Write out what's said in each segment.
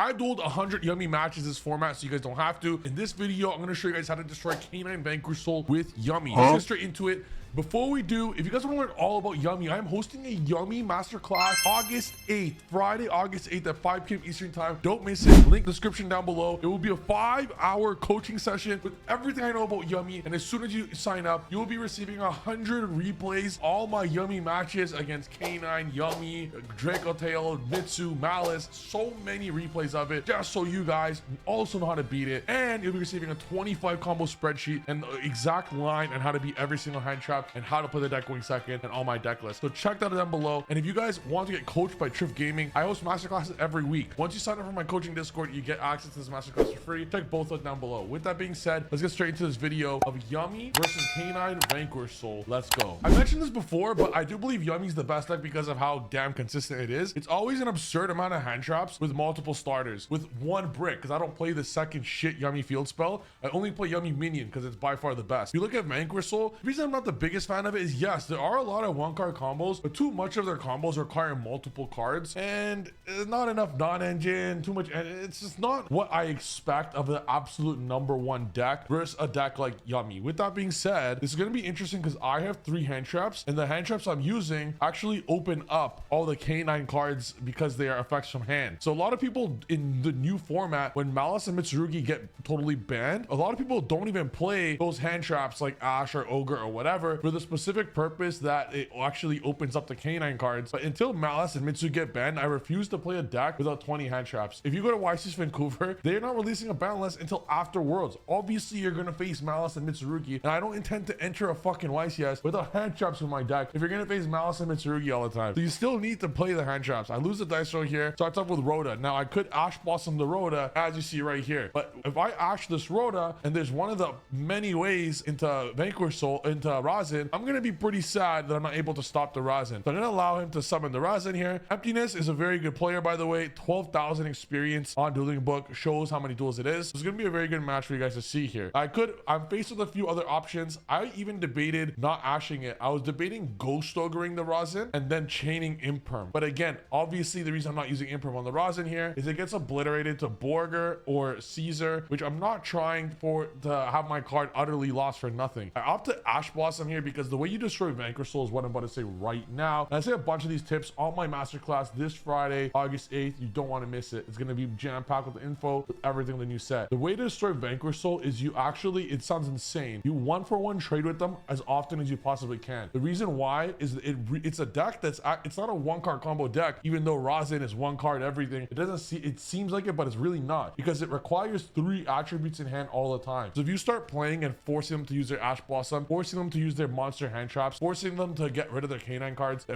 I dueled 100 Yummy matches this format, so you guys don't have to. In this video, I'm going to show you guys how to destroy Canine Vanquish Soul with Yummy. Let's get straight into it. Before we do, if you guys want to learn all about Yummy, I'm hosting a Yummy masterclass August 8th, Friday, August 8th at 5 p.m. Eastern time. Don't miss it. Link description down below. It will be a 5-hour coaching session with everything I know about Yummy. And as soon as you sign up, you will be receiving 100 replays, all my Yummy matches against Canine, Yummy, Draco Tail, Mitsu, Malice. So many replays of it, just so you guys also know how to beat it. And you'll be receiving a 25 combo spreadsheet and the exact line on how to beat every single hand trap and how to play the deck going second and all my deck lists. So check that out down below. And if you guys want to get coached by Trif Gaming, I host masterclasses every week. Once you sign up for my coaching Discord, you get access to this masterclass for free. Check both out down below. With that being said, let's get straight into this video of Yummy versus Canine Vanquish Soul. Let's go. I mentioned this before, but I do believe Yummy's the best deck because of how damn consistent it is. It's always an absurd amount of hand traps with multiple starters with one brick, because I don't play the second shit Yummy field spell. I only play Yummy minion because it's by far the best. If you look at Vanquish Soul, the reason I'm not the biggest fan of it is, yes, there are a lot of one card combos, but too much of their combos require multiple cards and not enough non-engine, too much, and it's just not what I expect of the absolute #1 deck versus a deck like Yummy. With that being said, this is going to be interesting because I have 3 hand traps, and the hand traps I'm using actually open up all the Canine cards because they are effects from hand. So a lot of people in the new format, when Malice and Mitsurugi get totally banned, a lot of people don't even play those hand traps like Ash or Ogre or whatever for the specific purpose that it actually opens up the Canine cards. But until Malice and Mitsu get banned, I refuse to play a deck without 20 hand traps. If you go to YC's Vancouver, they're not releasing a ban list until after Worlds. Obviously, you're gonna face Malice and Mitsurugi, and I don't intend to enter a fucking YCS without hand traps in my deck if you're gonna face Malice and Mitsurugi all the time. So you still need to play the hand traps. I lose the dice roll here, starts off with Rhoda. Now I could Ash Blossom the Rhoda, as you see right here, but if I Ash this Rhoda and there's one of the many ways into Vanquish Soul, into Razin, I'm gonna be pretty sad that I'm not able to stop the Razin. So I'm gonna allow him to summon the Razin here. Emptiness is a very good player, by the way. 12,000 experience on Dueling Book shows how many duels it is. It's gonna be a very good match for you guys to see here. I'm faced with a few other options. I even debated not ashing it. I was debating ghost ogering the Razin and then chaining Imperm. But again, obviously the reason I'm not using Imperm on the Razin here is it gets obliterated to Borger or Caesar, which I'm not trying to have my card utterly lost for nothing. I opt to Ash Blossom here because the way you destroy Vanquish Soul is what I'm about to say right now. And I say a bunch of these tips on my masterclass this Friday, August 8th. You don't want to miss it. It's going to be jam-packed with info, with everything the new set. The way to destroy Vanquish Soul is you actually, it sounds insane, you 1-for-1 trade with them as often as you possibly can. The reason why is it's a deck it's not a 1-card combo deck, even though Razin is 1 card everything. It seems like it, but it's really not, because it requires 3 attributes in hand all the time. So if you start playing and forcing them to use their Ash Blossom, forcing them to use their monster hand traps, forcing them to get rid of their Canine cards,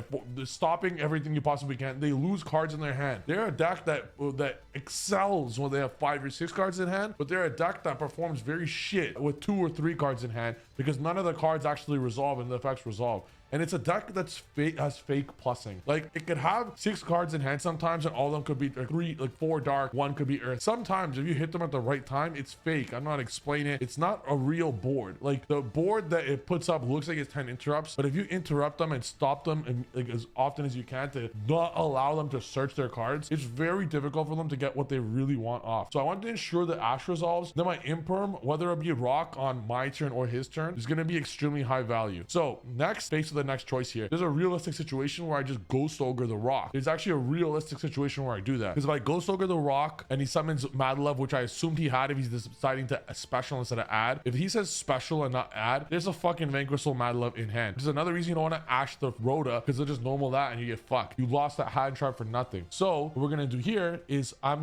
stopping everything you possibly can, they lose cards in their hand. They're a deck that excels when they have 5 or 6 cards in hand, but they're a deck that performs very shit with 2 or 3 cards in hand because none of the cards actually resolve and the effects resolve. And it's a deck that's has fake plussing. Like, it could have 6 cards in hand sometimes, and all of them could be 4 dark, 1 could be earth. Sometimes if you hit them at the right time, it's fake. I'm not explaining it. It's not a real board. Like, the board that it puts up looks like it's 10 interrupts, but if you interrupt them and stop them and, like, as often as you can to not allow them to search their cards, it's very difficult for them to get what they really want off. So I want to ensure that Ash resolves. Then my Imperm, whether it be rock on my turn or his turn, is going to be extremely high value. So next, face of the next choice here. There's a realistic situation where I just Ghost Ogre the Rock. There's actually a realistic situation where I do that, because if I Ghost Ogre the Rock and he summons Mad Love, which I assumed he had if he's deciding to special instead of add, if he says special and not add, there's a fucking Vanquish Soul Mad Love in hand, which is another reason you don't want to Ash the Rhoda, because they'll just normal that and you get fucked. You lost that hand trap for nothing. So what we're gonna do here is I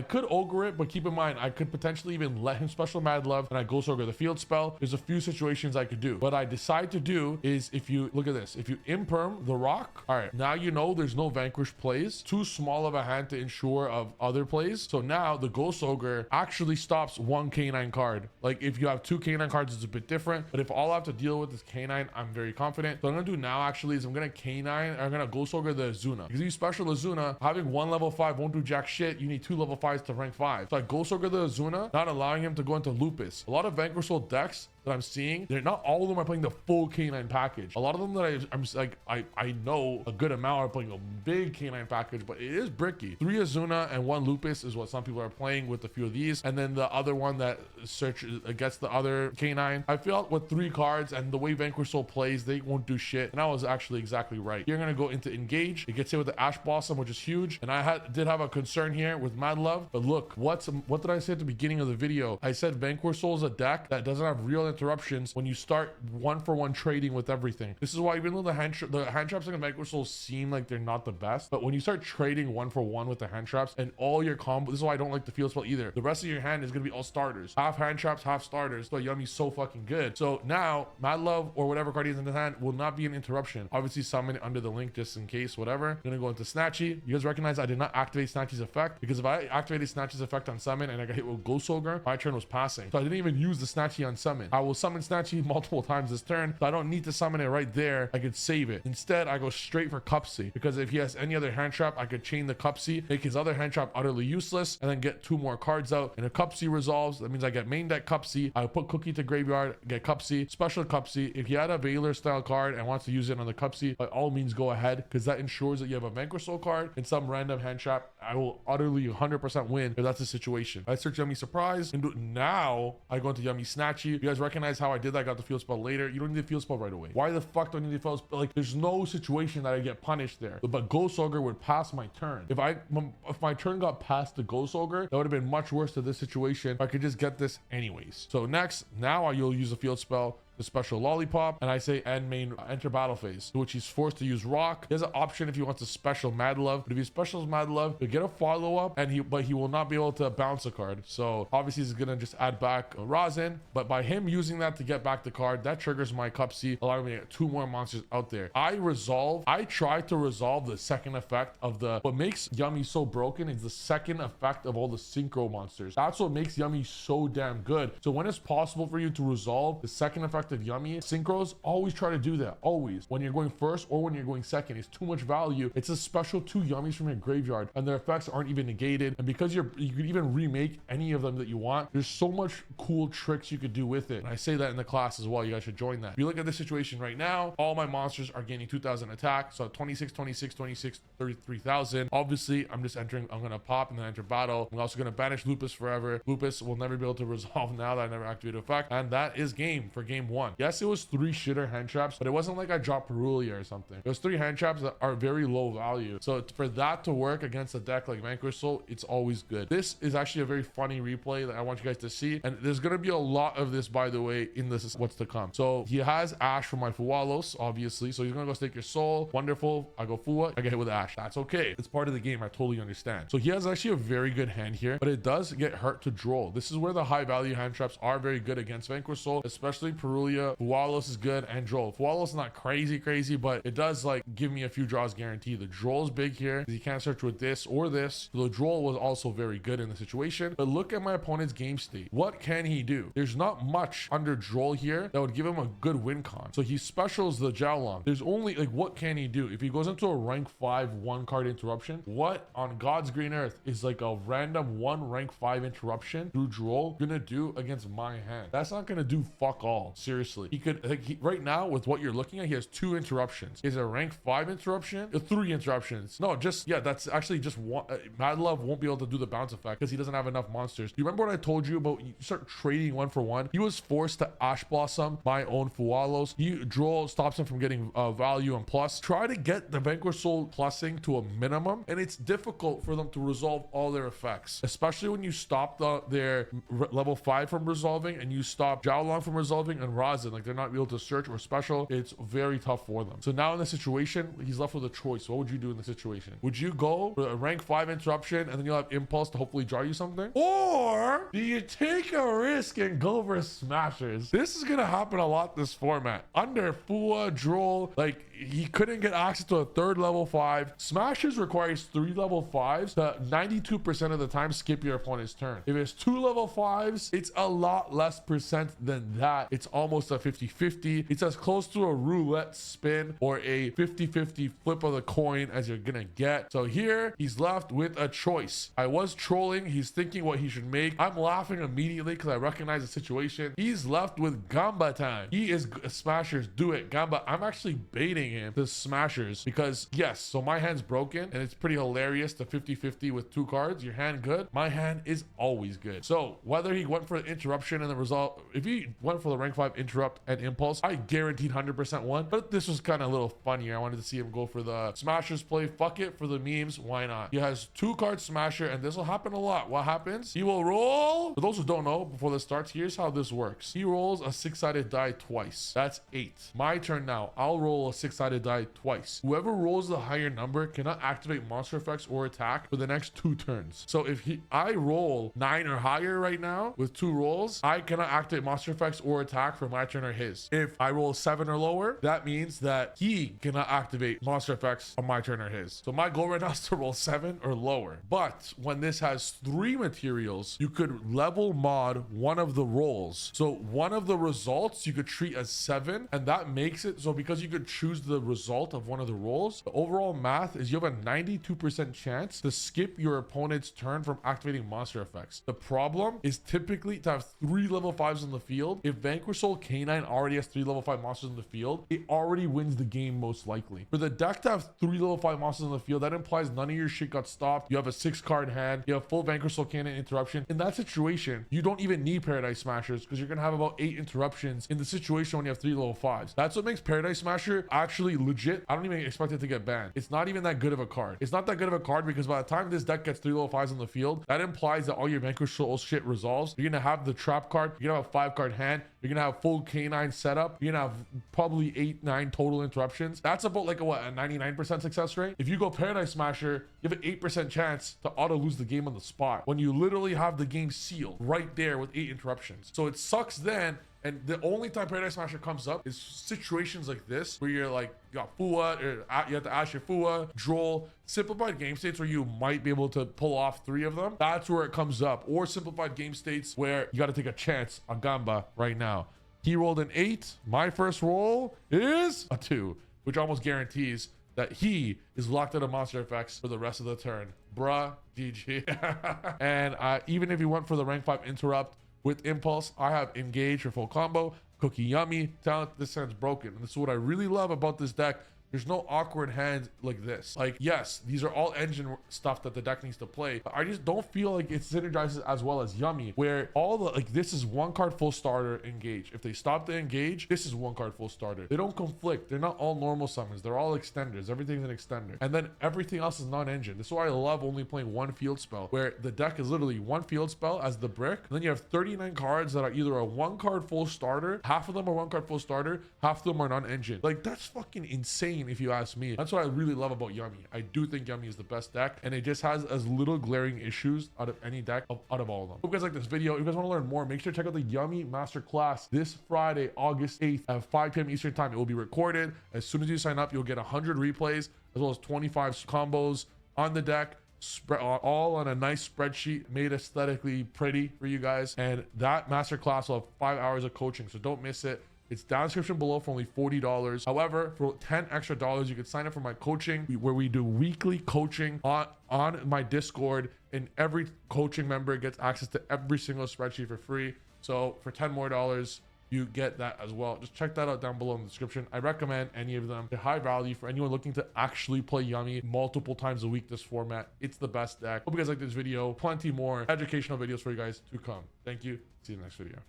could Ogre it, but keep in mind I could potentially even let him special Mad Love and I Ghost Ogre the field spell. There's a few situations I could do. What I decide to do is, if you look at this, if you Imperm the Rock, all right, now you know there's no Vanquish plays, too small of a hand to ensure of other plays. So now the Ghost Ogre actually stops 1 Canine card. Like, if you have 2 Canine cards, it's a bit different, but if all I have to deal with is Canine, I'm very confident. So what I'm gonna do now actually is I'm gonna Ghost Ogre the Azuna, because if you special Azuna, having 1 level 5 won't do jack shit. You need 2 level 5s to rank 5. So I Ghost Ogre the Azuna, not allowing him to go into Lupus. A lot of Vanquish Soul decks that I'm seeing, they're not all of them are playing the full K9 package. A lot of them that I'm like, I know a good amount are playing a big K9 package, but it is bricky. 3 Azuna and 1 Lupus is what some people are playing with a few of these. And then the other one that searches against the other K9. I feel with 3 cards and the way Vanquish Soul plays, they won't do shit. And I was actually exactly right. You're going to go into engage. It gets hit with the Ash Blossom, which is huge. And I did have a concern here with Mad Love. But look, what did I say at the beginning of the video? I said Vanquish Soul is a deck that doesn't have real interruptions when you start 1-for-1 trading with everything. This is why even though the hand traps in Vanquish Soul seem like they're not the best, but when you start trading 1-for-1 with the hand traps and all your combo, this is why I don't like the field spell either. The rest of your hand is going to be all starters. Half hand traps, half starters. So Yummy's so fucking good. So now Mad Love or whatever card he has in his hand will not be an interruption. Obviously summon it under the link just in case, whatever. I'm gonna go into Snatchy. You guys recognize I did not activate Snatchy's effect because if I activated Snatchy's effect on summon and I got hit with Ghost Ogre, my turn was passing. So I didn't even use the Snatchy on summon. I will summon Snatchy multiple times this turn, so I don't need to summon it right there. I could save it. Instead, I go straight for Cupsy because if he has any other hand trap, I could chain the Cupsy, make his other hand trap utterly useless, and then get 2 more cards out. And if Cupsy resolves, that means I get main deck Cupsy. I put Cookie to graveyard, get Cupsy, special Cupsy. If you had a Veiler style card and wants to use it on the Cupsy, by all means go ahead because that ensures that you have a Vanquish Soul card in some random hand trap. I will utterly 100% win if that's the situation. I search Yummy Surprise and now I go into Yummy Snatchy. You guys recognize how I did that? I got the field spell later. You don't need the field spell right away. Why the fuck do I need the field spell? Like, there's no situation that I get punished there. But Ghost Ogre would pass my turn. If my turn got past the Ghost Ogre, that would have been much worse to this situation. I could just get this anyways. So next, now you'll use a field spell, the special Lollipop, and I say end main enter battle phase, to which he's forced to use rock. He has an option if he wants a special Mad Love, but if he specials Mad Love, he'll get a follow-up, and he will not be able to bounce a card. So obviously he's gonna just add back Rosin, but by him using that to get back the card, that triggers my Cupsy, allowing me to get 2 more monsters out there. I try to resolve the second effect of what makes Yummy so broken is the second effect of all the synchro monsters. That's what makes Yummy so damn good. So when it's possible for you to resolve the second effect of Yummy synchros, always try to do that. Always, when you're going first or when you're going second, it's too much value. It's a special 2 Yummies from your graveyard and their effects aren't even negated, and because you could even remake any of them that you want, there's so much cool tricks you could do with it. And I say that in the class as well. You guys should join that. If you look at this situation right now, all my monsters are gaining 2,000 attack, so 26 33,000. Obviously I'm gonna pop and then enter battle. I'm also gonna banish Lupus forever. Lupus will never be able to resolve now that I never activated effect, and that is game for game 1. Yes, it was 3 shitter hand traps, but it wasn't like I dropped Perulia or something. It was 3 hand traps that are very low value. So for that to work against a deck like Vanquish Soul, it's always good. This is actually a very funny replay that I want you guys to see, and there's gonna be a lot of this, by the way, in this what's to come. So he has Ash for my Fuwalos, obviously, so he's gonna go stake your soul. Wonderful. I go Fuwa, I get hit with Ash. That's okay. It's part of the game. I totally understand. So he has actually a very good hand here, but it does get hurt to Droll. This is where the high value hand traps are very good against Vanquish Soul, especially Perulia. Fuwalos is good, and Droll. Fuwalos is not crazy, but it does like give me a few draws guaranteed. The Droll is big here because he can't search with this or this. So the Droll was also very good in the situation. But look at my opponent's game state. What can he do? There's not much under Droll here that would give him a good win con. So he specials the Jiaolong. There's only like, what can he do? If he goes into a rank 5 1 card interruption, what on God's green earth is like a random 1 rank 5 interruption through Droll gonna do against my hand? That's not gonna do fuck all. Seriously. He could like right now with what you're looking at, he has 2 interruptions. He has a rank 5 interruption, 3 interruptions. No, just yeah, that's actually just one. Mad Love won't be able to do the bounce effect because he doesn't have enough monsters. You remember what I told you about? You start trading 1-for-1. He was forced to Ash Blossom my own Fuwalos. Droll stops him from getting value and plus. Try to get the Vanquish Soul plussing to a minimum, and it's difficult for them to resolve all their effects, especially when you stop their level 5 from resolving and you stop Jiaolong from resolving and Rosin, like they're not able to search or special. It's very tough for them. So now in this situation, he's left with a choice. What would you do in the situation? Would you go for a rank 5 interruption and then you'll have impulse to hopefully draw you something, or do you take a risk and go for smashers? This is gonna happen a lot this format. Under Fua, Droll, like he couldn't get access to a 3rd level 5. Smashers requires 3 level 5s to 92% of the time skip your opponent's turn. If it's 2 level 5s, it's a lot less percent than that. It's almost almost a 50-50. It's as close to a roulette spin or a 50-50 flip of the coin as you're gonna get. So here he's left with a choice. I was trolling. He's thinking what he should make. I'm laughing immediately because I recognize the situation. He's left with gamba time. He is smashers. Do it, gamba. I'm actually baiting him to smashers because yes, so my hand's broken and it's pretty hilarious. The 50-50 with 2 cards. Your hand good? My hand is always good. So whether he went for the interruption and the result, if he went for the rank 5 interrupt and impulse, I guaranteed 100% won. But this was kind of a little funnier. I wanted to see him go for the smashers play. Fuck it, for the memes, why not? He has 2 card smasher, and this will happen a lot. What happens? He will roll. For those who don't know, before this starts, here's how this works. He rolls a 6-sided die twice. That's 8. My turn now. I'll roll a 6-sided die twice. Whoever rolls the higher number cannot activate monster effects or attack for the next 2 turns. So if I roll 9 or higher right now with 2 rolls, I cannot activate monster effects or attack for my turn or his. If I roll 7 or lower, that means that he cannot activate monster effects on my turn or his. So my goal right now is to roll 7 or lower. But when this has 3 materials, you could level mod one of the rolls. So one of the results you could treat as 7, and that makes it so because you could choose the result of one of the rolls, the overall math is you have a 92% chance to skip your opponent's turn from activating monster effects. The problem is typically to have 3 level 5s on the field. If Vanquish Soul K9 already has 3 level 5 monsters in the field, it already wins the game most likely. For the deck to have 3 level 5 monsters in the field, that implies none of your shit got stopped. You have a 6-card hand. You have full Vanquish Soul Cannon interruption. In that situation, you don't even need Paradise Smashers because you're gonna have about 8 interruptions in the situation when you have 3 level 5s. That's what makes Paradise Smasher actually legit. I don't even expect it to get banned. It's not even that good of a card. It's not that good of a card because by the time this deck gets 3 level 5s on the field, that implies that all your Vanquish Soul shit resolves. You're gonna have the trap card. You're gonna have a 5-card hand. You're gonna have full K9 setup. You're gonna have probably 8-9 total interruptions. That's about like a 99% success rate. If you go Paradise Smasher, you have an 8% chance to auto lose the game on the spot when you literally have the game sealed right there with 8 interruptions. So it sucks then. And the only time Paradise Smasher comes up is situations like this, where you're like, you got Fua, or you have to ask your Fua, Droll, simplified game states where you might be able to pull off 3 of them. That's where it comes up. Or simplified game states where you got to take a chance on Gamba right now. He rolled an 8. My first roll is a 2, which almost guarantees that he is locked out of monster effects for the rest of the turn. Bruh, GG. And even if you went for the rank 5 interrupt, with impulse, I have engage for full combo, cookie yummy, talent. This hand's broken. And this is what I really love about this deck. There's no awkward hands like this. Like, yes, these are all engine stuff that the deck needs to play, but I just don't feel like it synergizes as well as Yummy, where all the, like, this is 1 card full starter engage. If they stop the engage, this is 1 card full starter. They don't conflict. They're not all normal summons. They're all extenders. Everything's an extender. And then everything else is non-engine. This is why I love only playing 1 field spell, where the deck is literally 1 field spell as the brick. And then you have 39 cards that are either a 1 card full starter, half of them are 1 card full starter, half of them are non-engine. Like, that's fucking insane if you ask me. That's what I really love about Yummy. I do think Yummy is the best deck, and it just has as little glaring issues out of any deck out of all of them. Hope you guys like this video. If you guys want to learn more, make sure to check out the Yummy masterclass this Friday, August 8th at 5 p.m. Eastern time. It will be recorded. As soon as you sign up, you'll get 100 replays as well as 25 combos on the deck, all on a nice spreadsheet made aesthetically pretty for you guys. And that masterclass will have 5 hours of coaching, so don't miss it. It's down in the description below for only $40. However, for $10 extra, you can sign up for my coaching, where we do weekly coaching on my Discord, and every coaching member gets access to every single spreadsheet for free. So for $10 more, you get that as well. Just check that out down below in the description. I recommend any of them. They're high value for anyone looking to actually play Yummy multiple times a week. This format, it's the best deck. Hope you guys like this video. Plenty more educational videos for you guys to come. Thank you. See you in the next video.